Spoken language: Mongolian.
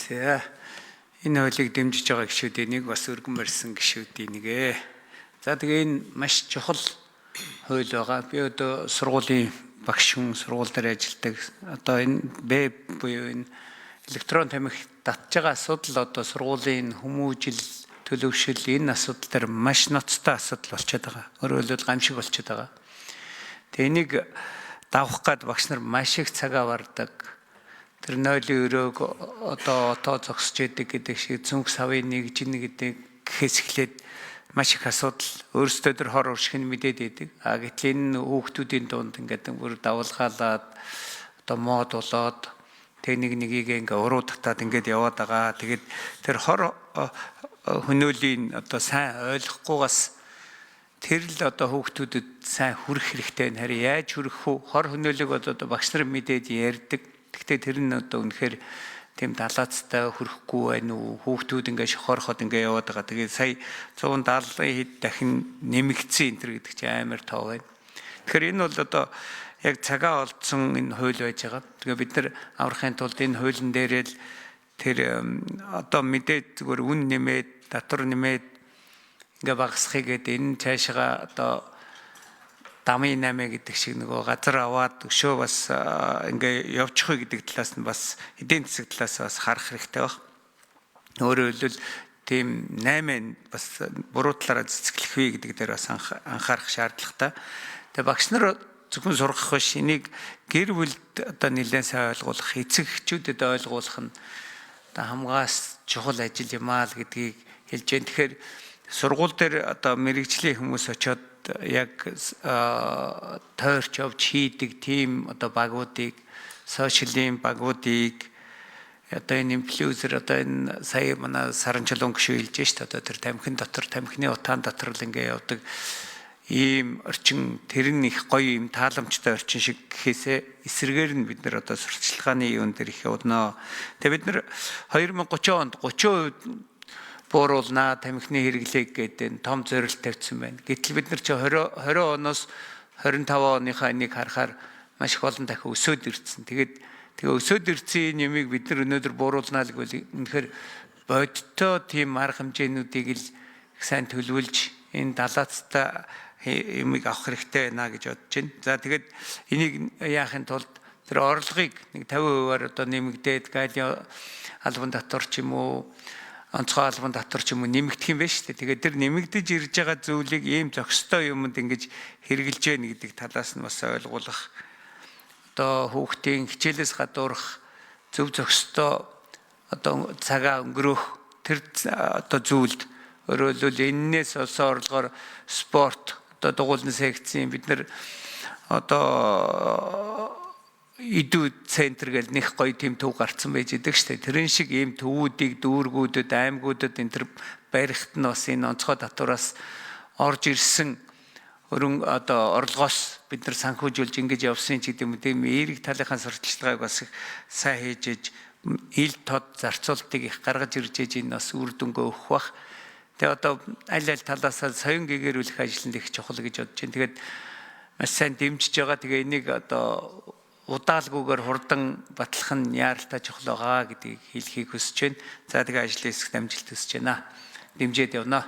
За энэ хуулийг дэмжиж байгаа гишүүдийн нэг бас өргөн барьсан гишүүдийн нэгэ. За тэгээ энэ маш чухал хууль байгаа. Би одоо сургуулийн багш хүн сургууль дээр ажилладаг. Одоо энэ Б буюу энэ электрон тамхи татж байгаа асуудал одоо сургуулийн хүмүүжил төлөвшил энэ асуудал дээр маш ноцтой асуудал болчиход байгаа. Өөрөөр хэлбэл гамшиг болчиход байгаа. Тэгээ энийг давах гад багш нар маш их цагаа бардаг. Тэр нойлын өрөөг одоо отоо зогсож идэг гэдэг шиг зүнх савын нэгж гэдэг гэхээс эхлээд маш их асуудал өөрсдөө тэр хор уршиг нь мэдээд идэг. Гэтэл энэ хүүхдүүдийн дунд ингээд бүр давалгаалаад одоо мод болоод тэг нэгийг ингээ уруу татаад ингээд яваад байгаа. Тэгээд тэр хор хөнөөлийн одоо сайн ойлгохгүйгаас тэр л одоо хүүхдүүдэд сайн хүрэх хэрэгтэй. Харин яаж хүрэх вэ? Хор хөнөөлөг одоо багш нар мэдээд ярьдаг. Гэхдээ тэр нь одоо үнэхээр тийм далаацтай хүрхгүй байна уу? Хүүхдүүд ингээ шохороход ингээ яваад байгаа. Тэгээд сая 170 хэд дахин нэмэгдсэн энэ гэдэг чинь амар тоо байна. Тэгэхээр энэ бол одоо яг цагаа олдсон энэ хууль байж байгаа. Тэгээ бид нар аврахын тулд энэ хуулийн дээрээ л тэр одоо мэдээд зүгээр үн нэмээд татвар нэмээд ингээ багасхыг гэдэг энэ цаашгаа одоо дамын 8 гэдэг шиг нөгөө газар аваад өшөө бас ингээ явчих вэ гэдэг талаас нь бас эдийн засаг талаас бас харах хэрэгтэй баг. Өөрөөр хэлбэл тийм 8 бас буруу талаараа цэцгэлэх вэ гэдэг дээр бас анхаарах шаардлагатай. Тэгээ багш нар зөвхөн сургах биш, энийг гэр бүлд одоо нэлээд сайн ойлгуулах, эцэг эхчүүдэд ойлгуулах нь одоо хамгаас чухал ажил юм аа л гэдгийг хэлж байна. Тэгэхээр сургууль дээр одоо мэрэгжлийн хүмүүс очиод яг тойрч явж хийдэг тийм одоо багуудыг, сошиалын багуудыг одоо энэ инфлюенсер одоо энэ сая манай Саранчалун гişүү хэлж шүү дээ. Одоо тэр тамхин дотор, тамхины утаан дотор л ингээ явдаг ийм орчин, тэр нь их гоё юм тааламжтай орчин шиг гэхээсээ эсрэгээр нь бид нар одоо сурталчилгааны юун дээр их явнаа. Тэгээ бид нар 2030 онд 30% бууруулнаа тамхины хэрэглээг гэдэг том зорилт тавьсан байна. Гэтэл бид нар чи 20 оноос 25 оныхаа энийг харахаар маш их олон дахин өсөөд ирсэн. Тэгээ өсөөд ирсэн нэмийг бид нар өнөөдөр бууруулнаа л гэвэл үнэхээр бодиттой тийм арга хэмжээнүүдийг л сайн төлөвлөж энэ далаацтай юмыг авах хэрэгтэй байна гэж бодож байна. За тэгээд энийг яахын тулд тэр орлогыг нэг 50%-аар одоо нэмэгдээд галын албан татвар ч юм уу онцгой албан татвар ч юм уу нэмэгдэх юм байна шүү дээ. Тэгээд тэр нэмэгдэж ирж байгаа зүйлийг ийм зохистой юмд ингэж хэрэгжилж байна гэдэг талаас нь бас ойлгуулах. Одоо хүүхдийн хичээлээс гадуурх зөв зохистой одоо цагаа өнгөрөх тэр одоо зүйлд өөрөөр хэлбэл энээс олсон орлогоор спорт одоо дугуйлан секцийн бид нар одоо идүү центр гэл нэг гоё тийм төв гарцсан байж идэг штэ. Тэрэн шиг ийм төвүүдийг дүүргүүдэд, аймагуудад энэ төр барихт нь бас энэ онцгой татвараас орж ирсэн өрн одоо орлогоос бид нар санхүүжүүлж ингэж явсан ч гэдэг юм. Тийм эерэг талынхаа сурталчилгааг бас сайн хийж ил тод зарцуултыг их гаргаж ирж энэ бас үр дүнгээ өгөх бах. Тэгээ одоо аль талаас соён гэгэрүүлэх ажил нь их чухал гэж бодож байна. Тэгээд маш сайн дэмжиж байгаа. Тэгээ энийг одоо удаалгүйгээр хурдан батлах нь яаралтай чухал байгаа гэдгийг хэлхийг хүсэж байна. За тэгээ ажлын хэсэгт амжилт хүсэж байна. Дэмжиж явна.